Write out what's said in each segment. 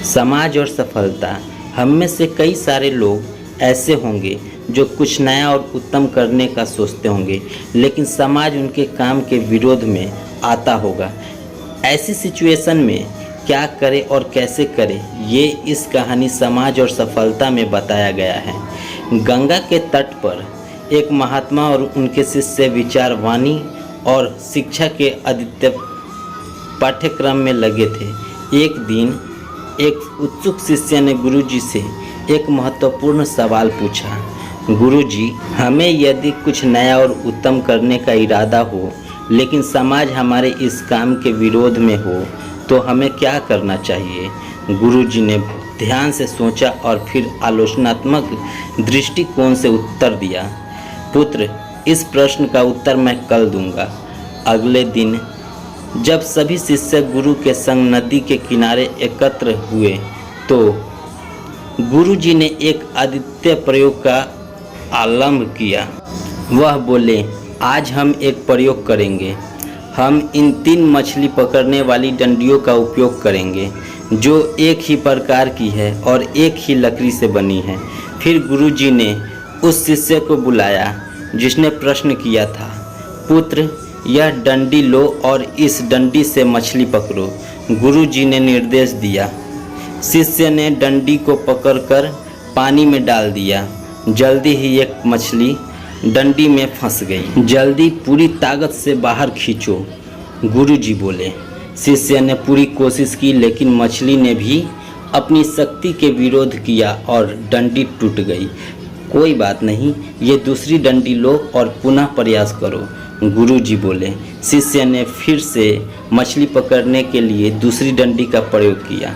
समाज और सफलता। हम में से कई सारे लोग ऐसे होंगे जो कुछ नया और उत्तम करने का सोचते होंगे, लेकिन समाज उनके काम के विरोध में आता होगा। ऐसी सिचुएशन में क्या करें और कैसे करें, ये इस कहानी समाज और सफलता में बताया गया है। गंगा के तट पर एक महात्मा और उनके शिष्य विचार, वाणी और शिक्षा के अद्वितीय पाठ्यक्रम में लगे थे। एक दिन एक उत्सुक शिष्य ने गुरुजी से एक महत्वपूर्ण सवाल पूछा। गुरुजी, हमें यदि कुछ नया और उत्तम करने का इरादा हो, लेकिन समाज हमारे इस काम के विरोध में हो, तो हमें क्या करना चाहिए? गुरुजी ने ध्यान से सोचा और फिर आलोचनात्मक दृष्टिकोण से उत्तर दिया। पुत्र, इस प्रश्न का उत्तर मैं कल दूंगा। अगले दिन जब सभी शिष्य गुरु के संग नदी के किनारे एकत्र हुए तो गुरुजी ने एक अद्वितीय प्रयोग का आरंभ किया। वह बोले, आज हम एक प्रयोग करेंगे। हम इन 3 मछली पकड़ने वाली डंडियों का उपयोग करेंगे, जो एक ही प्रकार की है और एक ही लकड़ी से बनी है। फिर गुरुजी ने उस शिष्य को बुलाया जिसने प्रश्न किया था। पुत्र, यह डंडी लो और इस डंडी से मछली पकड़ो। गुरुजी ने निर्देश दिया। शिष्य ने डंडी को पकड़कर पानी में डाल दिया। जल्दी ही एक मछली डंडी में फंस गई। जल्दी पूरी ताकत से बाहर खींचो, गुरुजी बोले। शिष्य ने पूरी कोशिश की, लेकिन मछली ने भी अपनी शक्ति के विरोध किया और डंडी टूट गई। कोई बात नहीं, ये दूसरी डंडी लो और पुनः प्रयास करो, गुरुजी बोले। शिष्य ने फिर से मछली पकड़ने के लिए दूसरी डंडी का प्रयोग किया।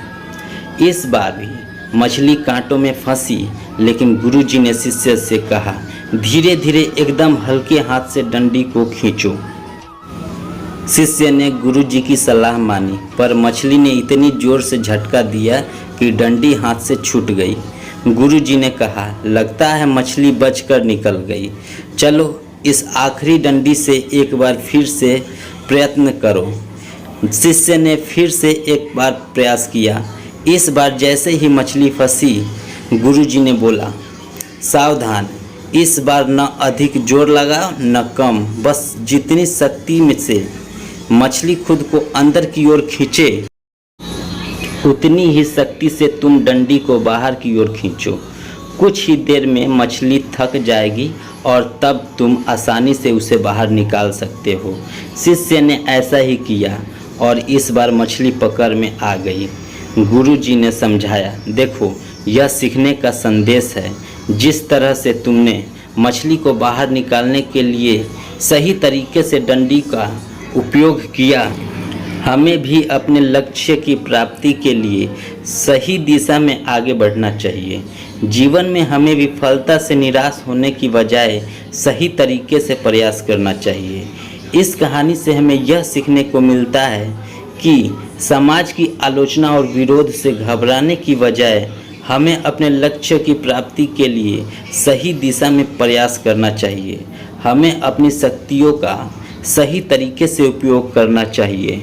इस बार भी मछली कांटों में फंसी, लेकिन गुरुजी ने शिष्य से कहा, धीरे धीरे एकदम हल्के हाथ से डंडी को खींचो। शिष्य ने गुरुजी की सलाह मानी, पर मछली ने इतनी जोर से झटका दिया कि डंडी हाथ से छूट गई। गुरुजी ने कहा, लगता है मछली बचकर निकल गई। चलो इस आखिरी डंडी से एक बार फिर से प्रयत्न करो। शिष्य ने फिर से एक बार प्रयास किया। इस बार जैसे ही मछली फंसी, गुरुजी ने बोला, सावधान, इस बार न अधिक जोर लगाओ न कम, बस जितनी शक्ति में से मछली खुद को अंदर की ओर खींचे, उतनी ही शक्ति से तुम डंडी को बाहर की ओर खींचो। कुछ ही देर में मछली थक जाएगी और तब तुम आसानी से उसे बाहर निकाल सकते हो। शिष्य ने ऐसा ही किया और इस बार मछली पकड़ में आ गई। गुरुजी ने समझाया, देखो, यह सीखने का संदेश है। जिस तरह से तुमने मछली को बाहर निकालने के लिए सही तरीके से डंडी का उपयोग किया, हमें भी अपने लक्ष्य की प्राप्ति के लिए सही दिशा में आगे बढ़ना चाहिए। जीवन में हमें विफलता से निराश होने की बजाय सही तरीके से प्रयास करना चाहिए। इस कहानी से हमें यह सीखने को मिलता है कि समाज की आलोचना और विरोध से घबराने की बजाय हमें अपने लक्ष्य की प्राप्ति के लिए सही दिशा में प्रयास करना चाहिए। हमें अपनी शक्तियों का सही तरीके से उपयोग करना चाहिए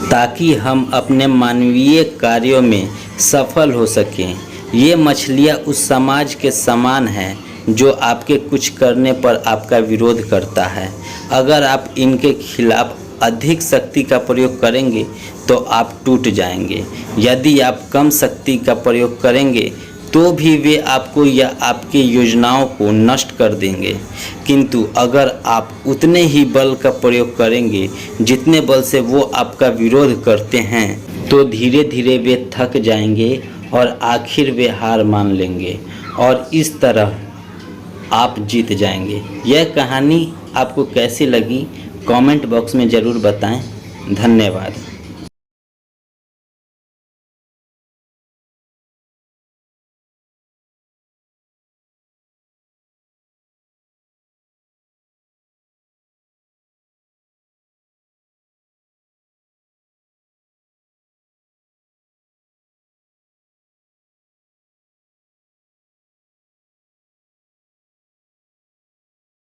ताकि हम अपने मानवीय कार्यों में सफल हो सकें। ये मछलियाँ उस समाज के समान हैं जो आपके कुछ करने पर आपका विरोध करता है। अगर आप इनके खिलाफ अधिक शक्ति का प्रयोग करेंगे तो आप टूट जाएंगे। यदि आप कम शक्ति का प्रयोग करेंगे तो भी वे आपको या आपकी योजनाओं को नष्ट कर देंगे। किंतु अगर आप उतने ही बल का प्रयोग करेंगे जितने बल से वो आपका विरोध करते हैं, तो धीरे धीरे वे थक जाएंगे और आखिर वे हार मान लेंगे और इस तरह आप जीत जाएंगे। यह कहानी आपको कैसी लगी, कमेंट बॉक्स में ज़रूर बताएं। धन्यवाद।